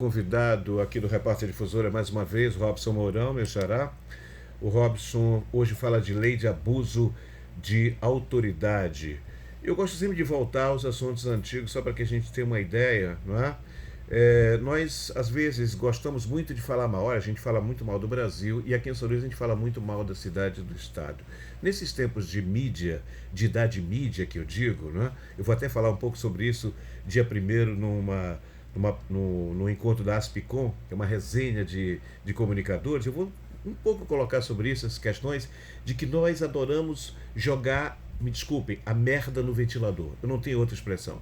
Convidado aqui do Repórter Difusora mais uma vez, Robson Mourão, meu xará. O Robson hoje fala de lei de abuso de autoridade. Eu gosto sempre de voltar aos assuntos antigos, só para que a gente tenha uma ideia, não é? Nós, às vezes, gostamos muito de falar mal. Olha, a gente fala muito mal do Brasil e aqui em São Luís a gente fala muito mal da cidade e do estado. Nesses tempos de mídia, de idade mídia que eu digo, não é? Eu vou até falar um pouco sobre isso dia 1º no encontro da Aspicom, que é uma resenha de comunicadores. Eu vou um pouco colocar sobre isso, as questões de que nós adoramos jogar, me desculpem, a merda no ventilador. Eu não tenho outra expressão.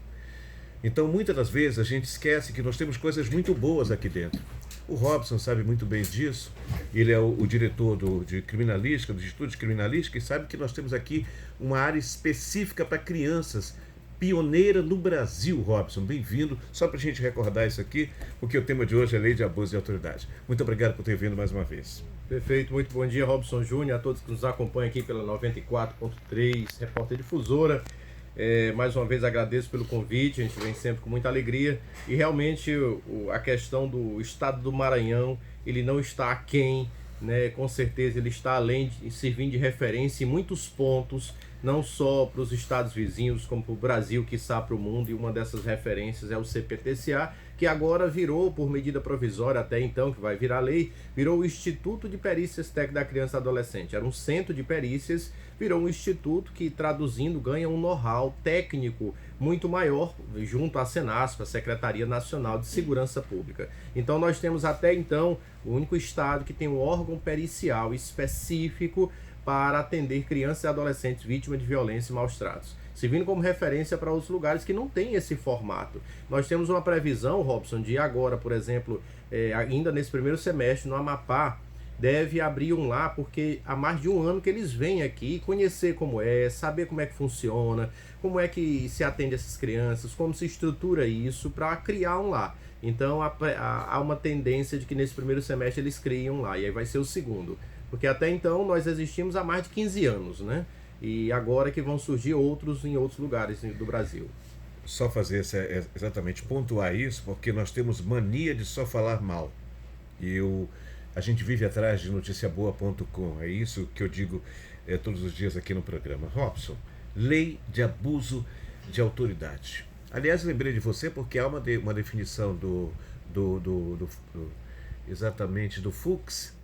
Então, muitas das vezes, a gente esquece que nós temos coisas muito boas aqui dentro. O Robson sabe muito bem disso. Ele é o diretor de criminalística, do Instituto de Criminalística, e sabe que nós temos aqui uma área específica para crianças, pioneira no Brasil. Robson, bem-vindo. Só para a gente recordar isso aqui, porque o tema de hoje é lei de abuso de autoridade. Muito obrigado por ter vindo mais uma vez. Perfeito, muito bom dia, Robson Júnior, a todos que nos acompanham aqui pela 94.3, Repórter Difusora. Mais uma vez agradeço pelo convite, a gente vem sempre com muita alegria. E realmente a questão do estado do Maranhão, ele não está aquém, né? Com certeza ele está além de servir de referência em muitos pontos, não só para os estados vizinhos, como para o Brasil, quiçá para o mundo, e uma dessas referências é o CPTCA, que agora virou, por medida provisória até então, que vai virar lei, virou o Instituto de Perícias Técnicas da Criança e Adolescente. Era um centro de perícias, virou um instituto que, traduzindo, ganha um know-how técnico muito maior, junto à Senasp, a Secretaria Nacional de Segurança Pública. Então nós temos até então o único estado que tem um órgão pericial específico para atender crianças e adolescentes vítimas de violência e maus tratos, servindo como referência para outros lugares que não tem esse formato. Nós temos uma previsão, Robson, de agora, por exemplo, ainda nesse primeiro semestre, no Amapá, deve abrir um lá, porque há mais de um ano que eles vêm aqui conhecer como é, saber como é que funciona, como é que se atende essas crianças, como se estrutura isso para criar um lá. Então há uma tendência de que nesse primeiro semestre eles criem um lá, e aí vai ser o segundo. Porque até então nós existimos há mais de 15 anos, né? E agora que vão surgir outros em outros lugares do Brasil. Só fazer exatamente pontuar isso, porque nós temos mania de só falar mal. A gente vive atrás de noticiaboa.com. É isso que eu digo todos os dias aqui no programa. Robson, lei de abuso de autoridade. Aliás, lembrei de você porque há uma definição exatamente do Fux,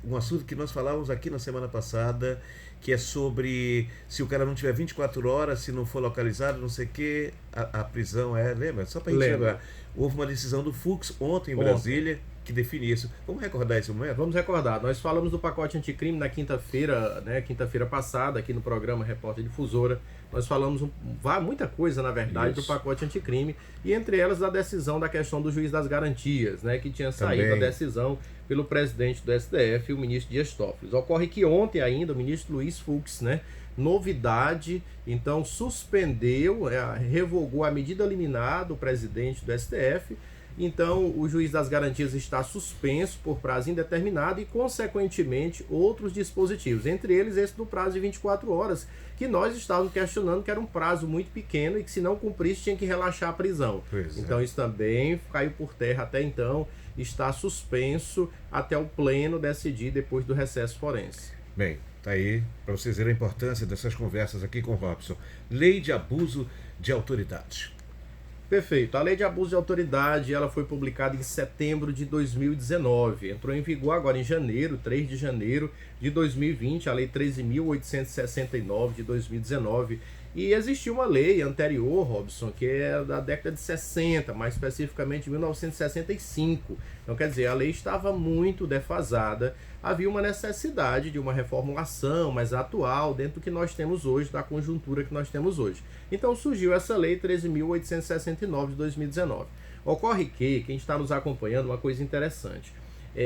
um assunto que nós falávamos aqui na semana passada, que é sobre se o cara não tiver 24 horas, se não for localizado, não sei o que, a prisão lembra? Só para a gente lembrar. Houve uma decisão do Fux ontem em Brasília que define isso. Vamos recordar esse momento? Vamos recordar. Nós falamos do pacote anticrime na quinta-feira, né? Quinta-feira passada, aqui no programa Repórter Difusora. Nós falamos muita coisa, na verdade, do pacote anticrime, e entre elas da decisão da questão do juiz das garantias, né? Que tinha saído a decisão pelo presidente do STF, o ministro Dias Toffoli. Ocorre que ontem ainda o ministro Luiz Fux, né? Novidade, então suspendeu, revogou a medida liminar do presidente do STF. Então, o juiz das garantias está suspenso por prazo indeterminado e, consequentemente, outros dispositivos, entre eles esse do prazo de 24 horas, que nós estávamos questionando que era um prazo muito pequeno e que, se não cumprisse, tinha que relaxar a prisão. Então, isso também caiu por terra até então, está suspenso até o pleno decidir depois do recesso forense. Bem, tá aí para vocês verem a importância dessas conversas aqui com o Robson. Lei de abuso de autoridade. Perfeito. A Lei de Abuso de Autoridade, ela foi publicada em setembro de 2019. Entrou em vigor agora em janeiro, 3 de janeiro de 2020, a Lei 13.869 de 2019. E existia uma lei anterior, Robson, que é da década de 60, mais especificamente de 1965. Então, quer dizer, a lei estava muito defasada. Havia uma necessidade de uma reformulação mais atual dentro do que nós temos hoje, da conjuntura que nós temos hoje. Então surgiu essa lei 13.869 de 2019. Ocorre que, quem está nos acompanhando, uma coisa interessante.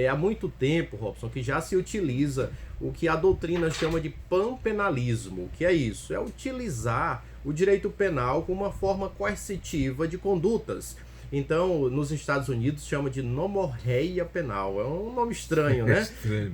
Há muito tempo, Robson, que já se utiliza o que a doutrina chama de panpenalismo. O que é isso? É utilizar o direito penal como uma forma coercitiva de condutas. Então, nos Estados Unidos, chama de nomorreia penal. É um nome estranho, né?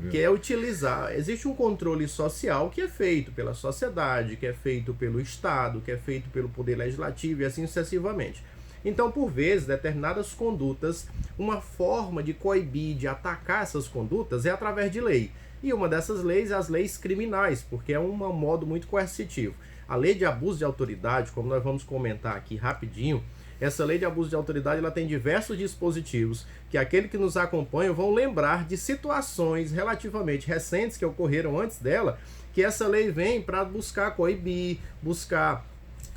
Que é utilizar... Existe um controle social que é feito pela sociedade, que é feito pelo Estado, que é feito pelo Poder Legislativo e assim sucessivamente. Então, por vezes, determinadas condutas, uma forma de coibir, de atacar essas condutas é através de lei. E uma dessas leis é as leis criminais, porque é um modo muito coercitivo. A lei de abuso de autoridade, como nós vamos comentar aqui rapidinho, essa lei de abuso de autoridade ela tem diversos dispositivos que aqueles que nos acompanham vão lembrar de situações relativamente recentes que ocorreram antes dela, que essa lei vem para buscar coibir, buscar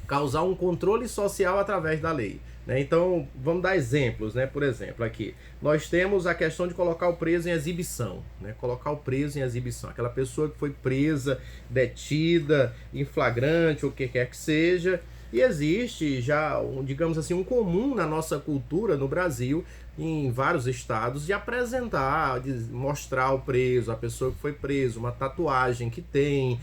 causar um controle social através da lei. Né? Então, vamos dar exemplos, né? Por exemplo, aqui, nós temos a questão de colocar o preso em exibição, né? Colocar o preso em exibição, aquela pessoa que foi presa, detida, em flagrante, ou o que quer que seja, e existe já, digamos assim, um comum na nossa cultura no Brasil, em vários estados, de apresentar, de mostrar o preso, a pessoa que foi preso, uma tatuagem que tem,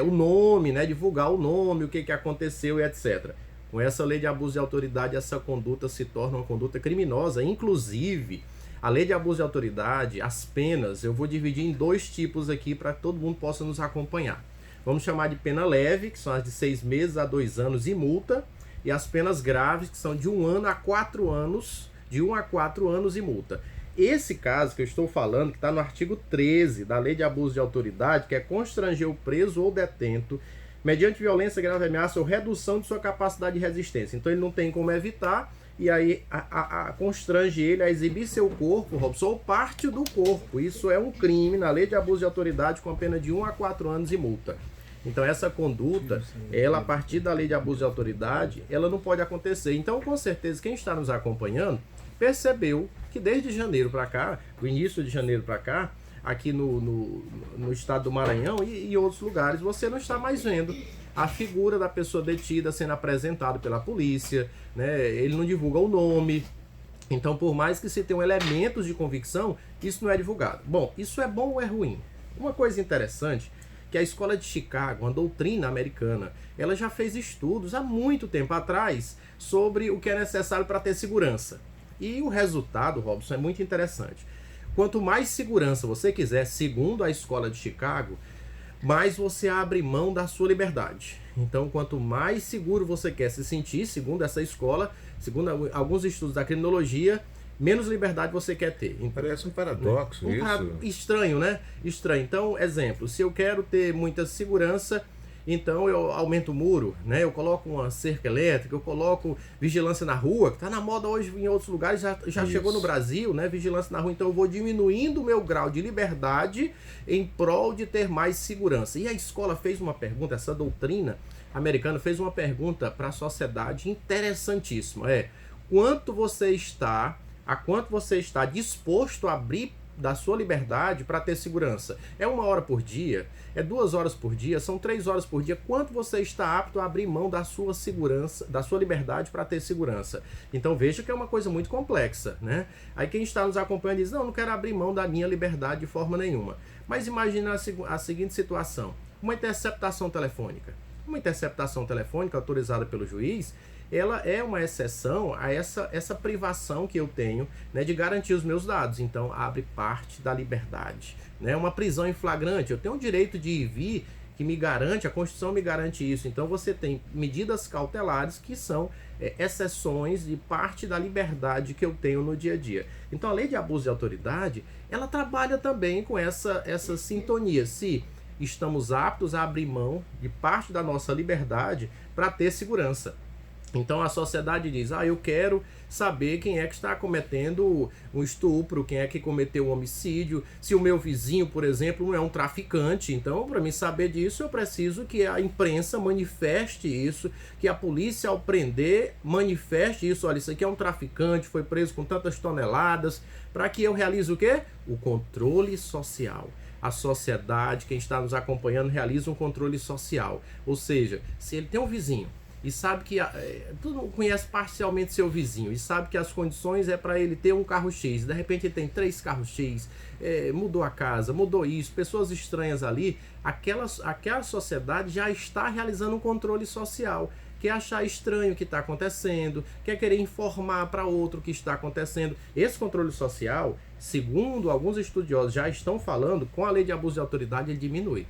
o nome, né? Divulgar o nome, o que aconteceu e etc. Com essa lei de abuso de autoridade, essa conduta se torna uma conduta criminosa. Inclusive, a lei de abuso de autoridade, as penas, eu vou dividir em dois tipos aqui para que todo mundo possa nos acompanhar. Vamos chamar de pena leve, que são as de 6 meses a 2 anos e multa, e as penas graves, que são de 1 ano a 4 anos, de 1 a 4 anos e multa. Esse caso que eu estou falando, que está no artigo 13 da lei de abuso de autoridade, que é constranger o preso ou detento mediante violência, grave ameaça ou redução de sua capacidade de resistência. Então ele não tem como evitar, e aí constrange ele a exibir seu corpo, Robson, ou parte do corpo. Isso é um crime na lei de abuso de autoridade com a pena de 1 a 4 anos e multa. Então essa conduta, ela a partir da lei de abuso de autoridade, ela não pode acontecer. Então com certeza quem está nos acompanhando percebeu que desde janeiro para cá, do início de janeiro para cá, aqui no estado do Maranhão e em outros lugares, você não está mais vendo a figura da pessoa detida sendo apresentada pela polícia, né? Ele não divulga o nome. Então, por mais que se tenham elementos de convicção, isso não é divulgado. Bom, isso é bom ou é ruim? Uma coisa interessante, que a escola de Chicago, uma doutrina americana, ela já fez estudos há muito tempo atrás sobre o que é necessário para ter segurança. E o resultado, Robson, é muito interessante. Quanto mais segurança você quiser, segundo a escola de Chicago, mais você abre mão da sua liberdade. Então, quanto mais seguro você quer se sentir, segundo essa escola, segundo alguns estudos da criminologia, menos liberdade você quer ter. Parece um paradoxo isso. Estranho, né? Estranho. Então, exemplo, se eu quero ter muita segurança, então eu aumento o muro, né? Eu coloco uma cerca elétrica, eu coloco vigilância na rua, que está na moda hoje em outros lugares, já chegou no Brasil, né? Vigilância na rua. Então eu vou diminuindo o meu grau de liberdade em prol de ter mais segurança. E a escola fez uma pergunta, essa doutrina americana fez uma pergunta para a sociedade interessantíssima. A quanto você está disposto a abrir da sua liberdade para ter segurança? É 1 hora por dia? É 2 horas por dia? São 3 horas por dia? Quanto você está apto a abrir mão da sua segurança, da sua liberdade para ter segurança? Então veja que é uma coisa muito complexa, né? Aí quem está nos acompanhando diz, não quero abrir mão da minha liberdade de forma nenhuma. Mas imagina a seguinte situação, uma interceptação telefônica. Uma interceptação telefônica autorizada pelo juiz, ela é uma exceção a essa privação que eu tenho, né, de garantir os meus dados. Então, abre parte da liberdade. Né? Uma prisão em flagrante, eu tenho o direito de ir e vir, que me garante, a Constituição me garante isso. Então, você tem medidas cautelares que são exceções de parte da liberdade que eu tenho no dia a dia. Então, a lei de abuso de autoridade, ela trabalha também com essa sintonia. Se estamos aptos a abrir mão de parte da nossa liberdade para ter segurança. Então a sociedade diz, eu quero saber quem é que está cometendo um estupro, quem é que cometeu um homicídio, se o meu vizinho, por exemplo, não é um traficante. Então, para mim saber disso, eu preciso que a imprensa manifeste isso, que a polícia, ao prender, manifeste isso. Olha, isso aqui é um traficante, foi preso com tantas toneladas, para que eu realize o quê? O controle social. A sociedade, quem está nos acompanhando, realiza um controle social. Ou seja, se ele tem um vizinho, e sabe que tu não conhece parcialmente seu vizinho e sabe que as condições é para ele ter um carro X, de repente ele tem 3 carros X, mudou a casa, mudou isso, pessoas estranhas ali, aquela sociedade já está realizando um controle social, quer achar estranho o que está acontecendo, quer querer informar para outro o que está acontecendo. Esse controle social, segundo alguns estudiosos já estão falando, com a lei de abuso de autoridade ele diminui.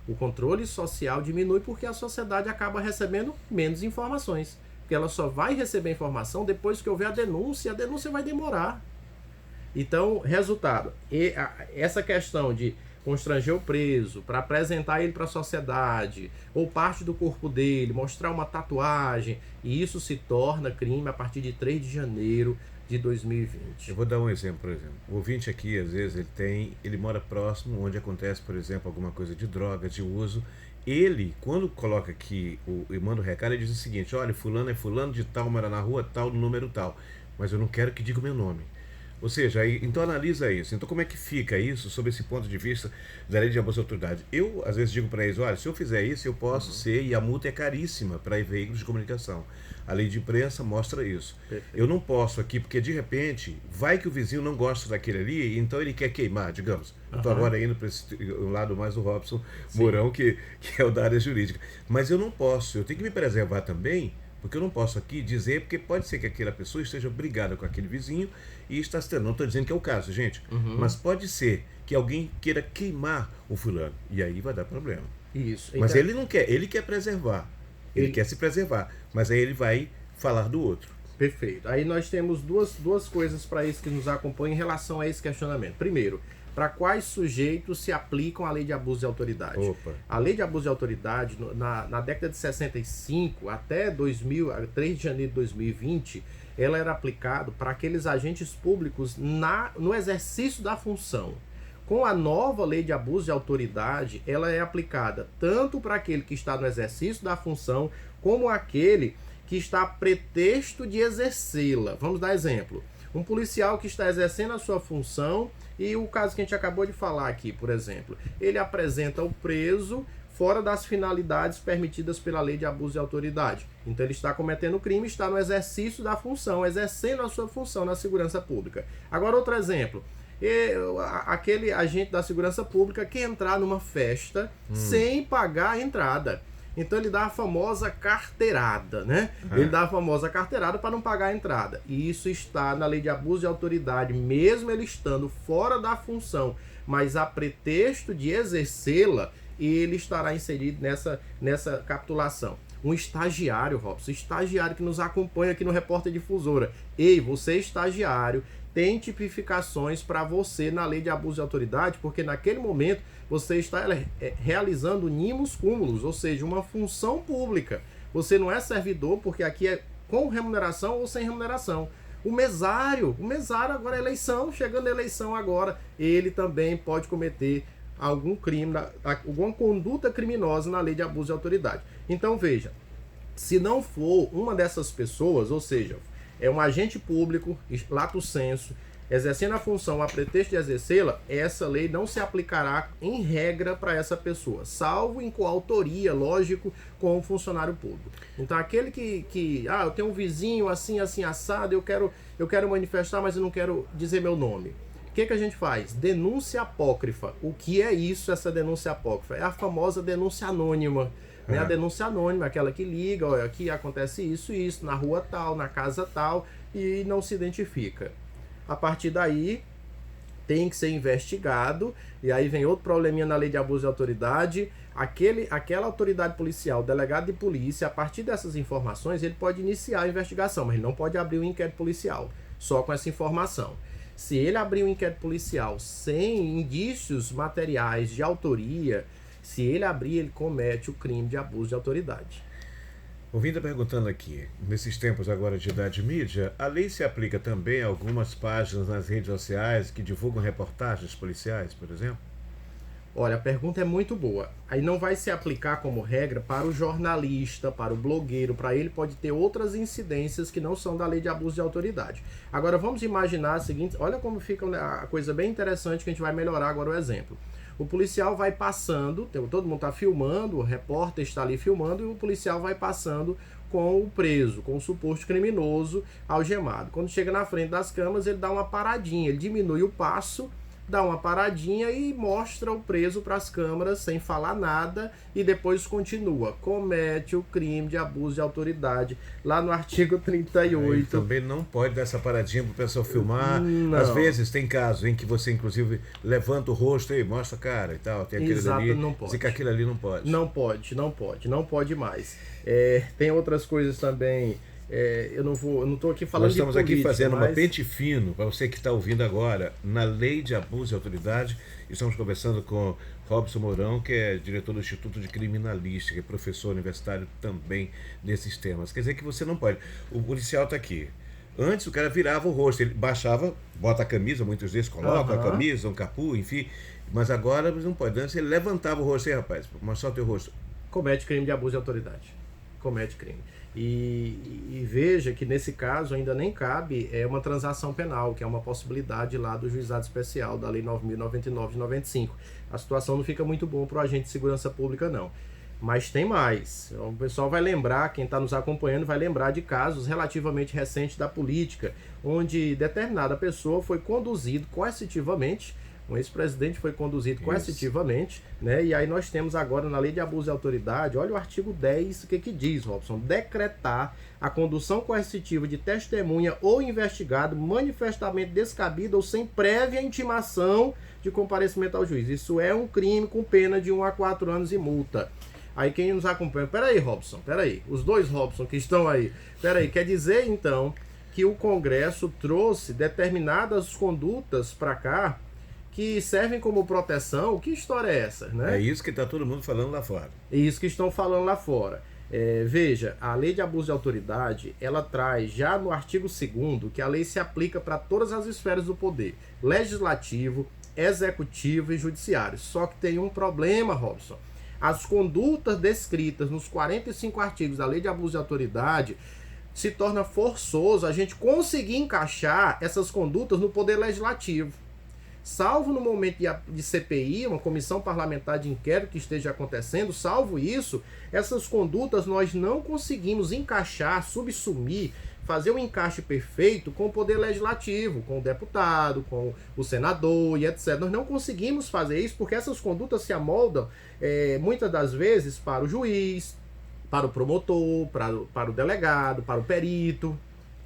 O controle social diminui porque a sociedade acaba recebendo menos informações. porque ela só vai receber informação depois que houver a denúncia, e a denúncia vai demorar. Então, resultado, essa questão de constranger o preso, para apresentar ele para a sociedade, ou parte do corpo dele, mostrar uma tatuagem, e isso se torna crime a partir de 3 de janeiro de 2020. Eu vou dar um exemplo, por exemplo. O ouvinte aqui, às vezes, ele mora próximo, onde acontece, por exemplo, alguma coisa de droga, de uso. Ele, quando coloca aqui e manda o recado, ele diz o seguinte: olha, fulano é fulano de tal, mora na rua tal, no número tal, mas eu não quero que diga o meu nome. Ou seja, então analisa isso. Então como é que fica isso sob esse ponto de vista da lei de abuso de autoridade? Eu, às vezes, digo para eles: olha, se eu fizer isso, eu posso ser, e a multa é caríssima para veículos de comunicação. A lei de imprensa mostra isso. Perfeito. Eu não posso aqui, porque de repente, vai que o vizinho não gosta daquele ali, então ele quer queimar, digamos. Eu estou agora indo para esse lado mais do Robson Mourão, que é o da área jurídica. Mas eu não posso, eu tenho que me preservar também, porque eu não posso aqui dizer, porque pode ser que aquela pessoa esteja brigada com aquele vizinho e está se... Não estou dizendo que é o caso, gente, mas pode ser que alguém queira queimar o fulano, e aí vai dar problema. Isso. Mas então, ele não quer, ele quer preservar, ele quer se preservar, mas aí ele vai falar do outro. Perfeito. Aí nós temos duas coisas para isso que nos acompanham em relação a esse questionamento. Primeiro, para quais sujeitos se aplicam a lei de abuso de autoridade? Opa. A lei de abuso de autoridade, na década de 65 até 3 de janeiro de 2020, ela era aplicada para aqueles agentes públicos no exercício da função. Com a nova lei de abuso de autoridade, ela é aplicada tanto para aquele que está no exercício da função, como aquele que está a pretexto de exercê-la. Vamos dar exemplo. Um policial que está exercendo a sua função, e o caso que a gente acabou de falar aqui, por exemplo, ele apresenta o preso fora das finalidades permitidas pela lei de abuso de autoridade. Então ele está cometendo crime, está no exercício da função, exercendo a sua função na segurança pública. Agora outro exemplo, aquele agente da segurança pública que entrar numa festa sem pagar a entrada. Então ele dá a famosa carteirada, né? Ele dá a famosa carteirada para não pagar a entrada. E isso está na lei de abuso de autoridade, mesmo ele estando fora da função, mas a pretexto de exercê-la, ele estará inserido nessa capitulação. Um estagiário, Robson, estagiário que nos acompanha aqui no Repórter Difusora. Ei, você estagiário, tem tipificações para você na lei de abuso de autoridade, porque naquele momento você está realizando nimus cúmulos, ou seja, uma função pública. Você não é servidor, porque aqui é com remuneração ou sem remuneração. O mesário agora é eleição, chegando a eleição agora, ele também pode cometer algum crime, alguma conduta criminosa na lei de abuso de autoridade. Então veja, se não for uma dessas pessoas, ou seja, é um agente público, lato sensu, exercendo a função a pretexto de exercê-la, essa lei não se aplicará em regra para essa pessoa, salvo em coautoria, lógico, com o funcionário público. Então aquele que eu tenho um vizinho assim, assim, assado, eu quero manifestar, mas eu não quero dizer meu nome. O que a gente faz? Denúncia apócrifa. O que é isso, essa denúncia apócrifa? É a famosa denúncia anônima. Né? A denúncia anônima, aquela que liga, olha, aqui acontece isso e isso, na rua tal, na casa tal, e não se identifica. A partir daí, tem que ser investigado, e aí vem outro probleminha na lei de abuso de autoridade. Aquela autoridade policial, delegado de polícia, a partir dessas informações, ele pode iniciar a investigação, mas ele não pode abrir um inquérito policial, só com essa informação. Se ele abrir um inquérito policial sem indícios materiais de autoria, se ele abrir, ele comete o crime de abuso de autoridade. Ouvindo perguntando aqui, nesses tempos agora de idade mídia, a lei se aplica também a algumas páginas nas redes sociais que divulgam reportagens policiais, por exemplo? Olha, a pergunta é muito boa. Aí não vai se aplicar como regra para o jornalista, para o blogueiro, para ele pode ter outras incidências que não são da lei de abuso de autoridade. Agora vamos imaginar a seguinte, olha como fica a coisa bem interessante que a gente vai melhorar agora o exemplo. O policial vai passando, todo mundo está filmando, o repórter está ali filmando e o policial vai passando com o preso, com o suposto criminoso algemado. Quando chega na frente das câmeras, ele dá uma paradinha, ele diminui o passo, dá uma paradinha e mostra o preso para as câmeras sem falar nada e depois continua. Comete o crime de abuso de autoridade lá no artigo 38. Ele também não pode dar essa paradinha para o pessoal filmar. Não. Às vezes tem casos em que você inclusive levanta o rosto e mostra a cara e tal. Tem aquele ali, não pode. dizer que aquilo ali não pode. Não pode mais. Tem outras coisas também eu não estou aqui falando Nós estamos de política, aqui fazendo mas... uma pente fino, para você que está ouvindo agora, na Lei de Abuso de Autoridade. Estamos conversando com Robson Mourão, que é diretor do Instituto de Criminalística e professor universitário também desses temas. Quer dizer que você não pode. O policial está aqui. Antes o cara virava o rosto, ele baixava, bota a camisa, muitas vezes coloca a camisa, um capu, enfim. Mas agora não pode. Antes ele levantava o rosto, aí rapaz, mostra o teu rosto. Comete crime de abuso de autoridade. Comete crime. E veja que nesse caso ainda nem cabe uma transação penal, que é uma possibilidade lá do juizado especial da Lei 9.099 de 95. A situação não fica muito boa para o agente de segurança pública, não. Mas tem mais. O pessoal vai lembrar, quem está nos acompanhando vai lembrar de casos relativamente recentes da política, onde determinada pessoa foi conduzido coercitivamente, um ex-presidente foi conduzido coercitivamente, né? E aí nós temos agora na Lei de Abuso de Autoridade, olha o artigo 10, o que diz, Robson? Decretar a condução coercitiva de testemunha ou investigado manifestamente descabida ou sem prévia intimação de comparecimento ao juiz. Isso é um crime com pena de 1 a 4 anos e multa. Aí quem nos acompanha, peraí, Robson, peraí, os dois Robson que estão aí, peraí, quer dizer então que o Congresso trouxe determinadas condutas para cá que servem como proteção? Que história é essa, né? É isso que está todo mundo falando lá fora. É isso que estão falando lá fora. Veja, a Lei de Abuso de Autoridade, ela traz já no artigo 2º que a lei se aplica para todas as esferas do poder, legislativo, executivo e judiciário. Só que tem um problema, Robson. As condutas descritas nos 45 artigos da Lei de Abuso de Autoridade se torna forçoso a gente conseguir encaixar essas condutas no poder legislativo. Salvo no momento de CPI, uma comissão parlamentar de inquérito que esteja acontecendo, salvo isso, essas condutas nós não conseguimos encaixar, subsumir, fazer um encaixe perfeito com o poder legislativo, com o deputado, com o senador e etc. Nós não conseguimos fazer isso porque essas condutas se amoldam muitas das vezes para o juiz, para o promotor, para o delegado, para o perito.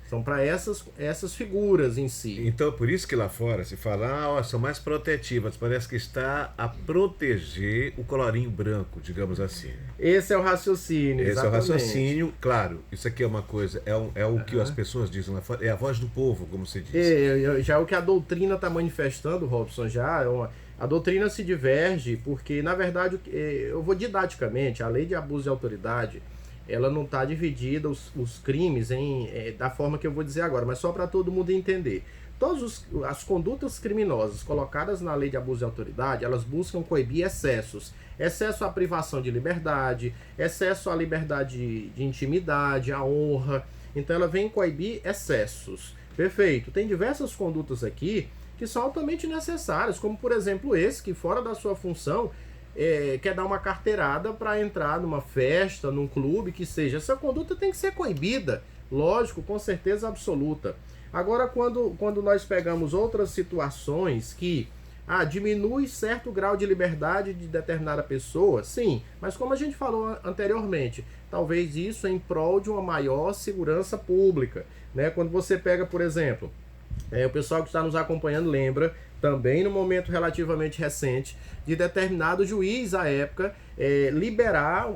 São para essas figuras em si. Então, por isso que lá fora se fala, são mais protetivas, parece que está a proteger o colorinho branco, digamos assim. Esse é o raciocínio, Esse exatamente. é o raciocínio, claro, isso aqui é uma coisa, é o que as pessoas dizem lá fora, é a voz do povo, como se diz. Já o que a doutrina está manifestando, Robson, a doutrina se diverge, porque, na verdade, eu vou didaticamente, a Lei de Abuso de Autoridade, ela não está dividida os crimes da forma que eu vou dizer agora, mas só para todo mundo entender. Todas as condutas criminosas colocadas na Lei de Abuso de Autoridade, elas buscam coibir excessos. Excesso à privação de liberdade, excesso à liberdade de intimidade, à honra. Então ela vem coibir excessos. Perfeito. Tem diversas condutas aqui que são altamente necessárias, como por exemplo esse, que fora da sua função quer dar uma carteirada para entrar numa festa, num clube, que seja. Essa conduta tem que ser coibida, lógico, com certeza absoluta. Agora, quando nós pegamos outras situações que diminui certo grau de liberdade de determinada pessoa, sim, mas como a gente falou anteriormente, talvez isso em prol de uma maior segurança pública, né? Quando você pega, por exemplo, o pessoal que está nos acompanhando lembra, também no momento relativamente recente, de determinado juiz à época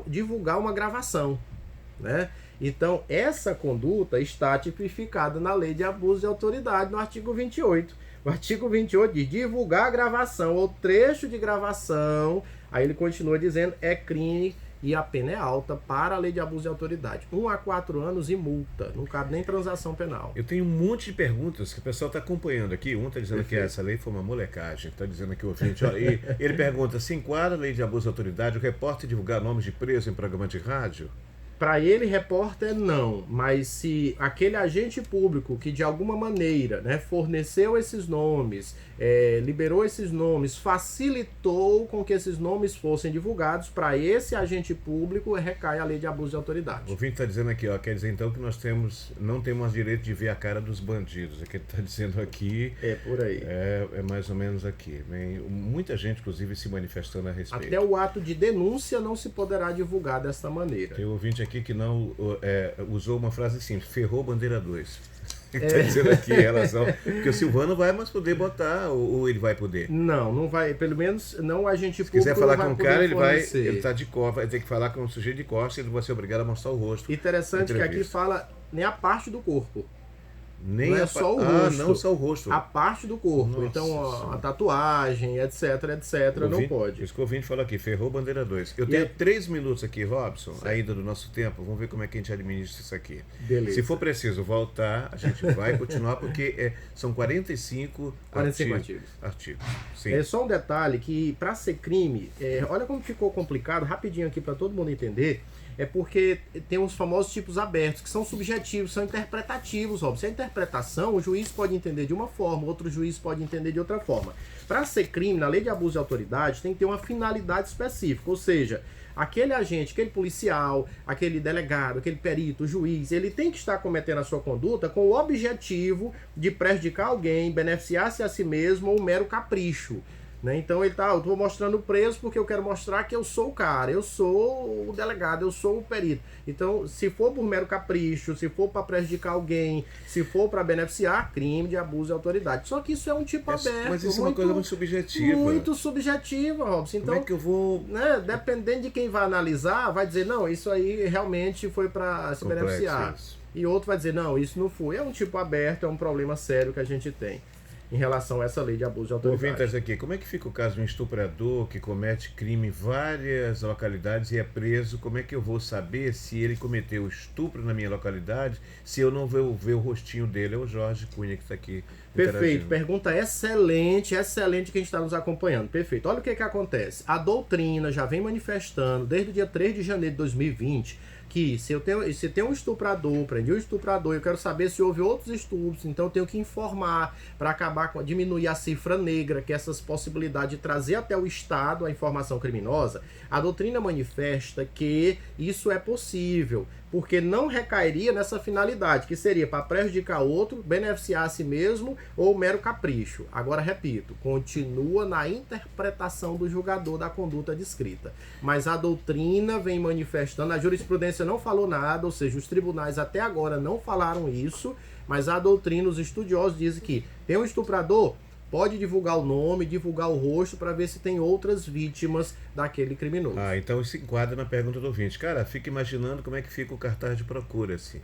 divulgar uma gravação, né? Então, essa conduta está tipificada na Lei de Abuso de Autoridade, no artigo 28. O artigo 28 diz divulgar a gravação ou trecho de gravação, aí ele continua dizendo, é crime e a pena é alta para a Lei de Abuso de Autoridade. 1 a 4 anos e multa. Não cabe nem transação penal. Eu tenho um monte de perguntas que o pessoal está acompanhando aqui. Um está dizendo que essa lei foi uma molecagem. Está dizendo aqui o ouvinte. E ele pergunta, se enquadra a Lei de Abuso de Autoridade o repórter divulgar nomes de presos em programa de rádio? Para ele, repórter, não. Mas se aquele agente público que de alguma maneira, né, forneceu esses nomes, liberou esses nomes, facilitou com que esses nomes fossem divulgados, para esse agente público recai a Lei de Abuso de Autoridade. O ouvinte está dizendo aqui, quer dizer então que nós não temos direito de ver a cara dos bandidos. É que ele está dizendo aqui. É por aí. É mais ou menos aqui. Muita gente, inclusive, se manifestando a respeito. Até o ato de denúncia não se poderá divulgar desta maneira. Tem um ouvinte aqui que não usou uma frase simples, ferrou bandeira 2. Está dizendo aqui em relação. Porque o Silvano vai mais poder botar, ou ele vai poder? Não vai, pelo menos não a gente público. Se quiser falar com o cara, ele está de costas, vai ter que falar com um sujeito de costas, ele vai ser obrigado a mostrar o rosto. Interessante que aqui fala nem a parte do corpo. Nem não é só o rosto. não só o rosto. A parte do corpo. Nossa, então, a tatuagem, etc, não pode. Isso que o ouvinte falou aqui, ferrou bandeira 2. Eu tenho 3 minutos aqui, Robson, ainda do nosso tempo. Vamos ver como é que a gente administra isso aqui. Beleza. Se for preciso voltar, a gente vai continuar, porque são 45 artigos. Sim. É só um detalhe que, para ser crime, olha como ficou complicado, rapidinho aqui para todo mundo entender. É porque tem os famosos tipos abertos, que são subjetivos, são interpretativos, Robson. Se a interpretação, o juiz pode entender de uma forma, outro juiz pode entender de outra forma. Para ser crime, na lei de abuso de autoridade, tem que ter uma finalidade específica, ou seja, aquele agente, aquele policial, aquele delegado, aquele perito, o juiz, ele tem que estar cometendo a sua conduta com o objetivo de prejudicar alguém, beneficiar-se a si mesmo ou um mero capricho. Né? Então ele eu tô mostrando o preso porque eu quero mostrar que eu sou o cara, eu sou o delegado, eu sou o perito. Então, se for por mero capricho, se for para prejudicar alguém, se for para beneficiar, crime de abuso de autoridade. Só que isso é um tipo aberto. Mas isso é uma coisa muito subjetiva. Muito subjetiva, Robson. Então, como é que eu vou... né, dependendo de quem vai analisar, vai dizer, não, isso aí realmente foi para se beneficiar. Isso. E outro vai dizer, não, isso não foi. É um tipo aberto, é um problema sério que a gente tem em relação a essa lei de abuso de autoridade. Vintas aqui, como é que fica o caso de um estuprador que comete crime em várias localidades e é preso? Como é que eu vou saber se ele cometeu estupro na minha localidade, se eu não vou ver o rostinho dele? É o Jorge Cunha que está aqui. Perfeito, pergunta excelente que a gente está nos acompanhando. Perfeito. Olha o que acontece. A doutrina já vem manifestando desde o dia 3 de janeiro de 2020 que se tem um estuprador, prendi um estuprador, eu quero saber se houve outros estupros, então eu tenho que informar para diminuir a cifra negra, que é essas possibilidades de trazer até o Estado a informação criminosa. A doutrina manifesta que isso é possível, porque não recairia nessa finalidade, que seria para prejudicar outro, beneficiar a si mesmo ou mero capricho. Agora, repito, continua na interpretação do julgador da conduta descrita. Mas a doutrina vem manifestando, a jurisprudência não falou nada, ou seja, os tribunais até agora não falaram isso, mas a doutrina, os estudiosos dizem que tem um estuprador, pode divulgar o nome, divulgar o rosto para ver se tem outras vítimas daquele criminoso. Então isso enquadra na pergunta do ouvinte. Cara, fica imaginando como é que fica o cartaz de procura, assim.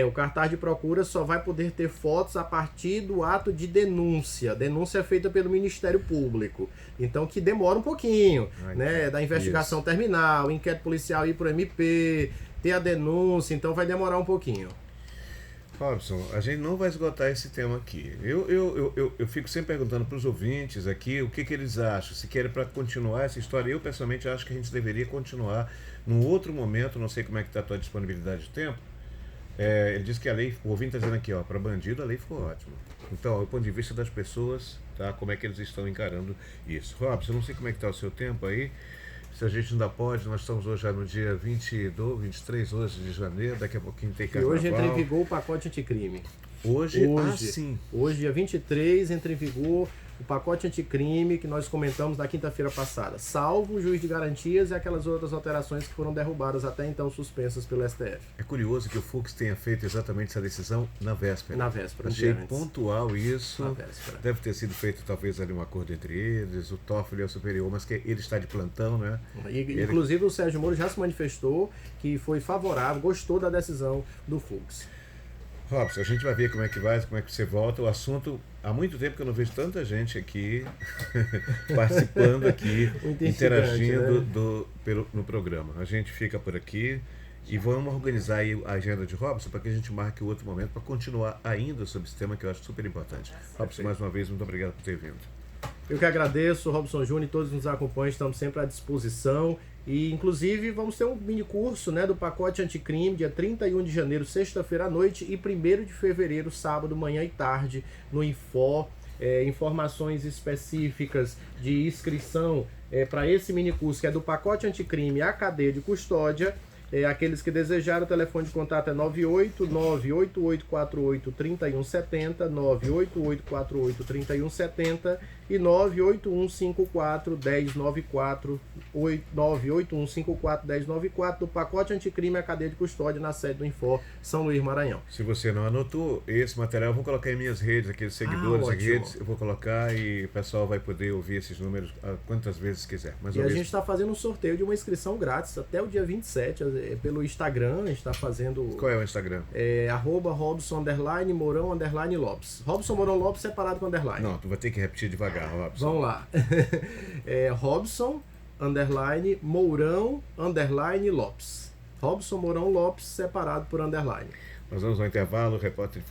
O cartaz de procura só vai poder ter fotos a partir do ato de denúncia. Denúncia é feita pelo Ministério Público. Então, que demora um pouquinho, né? Da investigação terminar, o inquérito policial ir para o MP, ter a denúncia, então vai demorar um pouquinho. Robson, a gente não vai esgotar esse tema aqui. Eu fico sempre perguntando para os ouvintes aqui o que eles acham, se querem para continuar essa história. Eu, pessoalmente, acho que a gente deveria continuar num outro momento, não sei como é que está a tua disponibilidade de tempo. Ele diz que a lei, o ouvinte está dizendo aqui, para bandido a lei ficou ótima. Então, do ponto de vista das pessoas, tá, como é que eles estão encarando isso. Robson, eu não sei como é que está o seu tempo aí. Se a gente ainda pode, nós estamos hoje já no dia 23 hoje de janeiro, daqui a pouquinho tem carnaval. E hoje entra em vigor o pacote anticrime. Hoje, sim. Hoje, dia 23, entra em vigor o pacote anticrime que nós comentamos na quinta-feira passada, salvo o juiz de garantias e aquelas outras alterações que foram derrubadas até então suspensas pelo STF. É curioso que o Fux tenha feito exatamente essa decisão na véspera. Na véspera. Achei pontual isso. Na véspera. Deve ter sido feito talvez ali um acordo entre eles, o Toffoli é o superior, mas que ele está de plantão, né? Inclusive o Sérgio Moro já se manifestou que foi favorável, gostou da decisão do Fux. Robson, a gente vai ver como é que você volta. O assunto, há muito tempo que eu não vejo tanta gente aqui participando aqui, interagindo, né? No programa. A gente fica por aqui e vamos organizar aí a agenda de Robson para que a gente marque outro momento para continuar ainda sobre esse tema que eu acho super importante. Robson, mais uma vez, muito obrigado por ter vindo. Eu que agradeço, Robson Júnior, e todos nos acompanham, estamos sempre à disposição. E, inclusive, vamos ter um mini curso, né, do pacote anticrime, dia 31 de janeiro, sexta-feira à noite, e 1º de fevereiro, sábado, manhã e tarde, no Infor. Informações específicas de inscrição para esse mini curso, que é do pacote anticrime à cadeia de custódia. Aqueles que desejaram, o telefone de contato é 988483170, 988483170 e 981541094, 981541094 do pacote anticrime à cadeia de custódia na sede do Infor, São Luís, Maranhão. Se você não anotou esse material, eu vou colocar em minhas redes, aqueles seguidores em redes, eu vou colocar e o pessoal vai poder ouvir esses números quantas vezes quiser. E a gente está fazendo um sorteio de uma inscrição grátis até o dia 27, pelo Instagram, a gente está fazendo... Qual é o Instagram? @Robson_Mourão_Lopes. Robson Mourão Lopes separado com underline. Não, tu vai ter que repetir devagar, Robson. Vamos lá. Robson_Mourão_Lopes. Robson Mourão Lopes separado por underline. Nós vamos ao intervalo, repórter de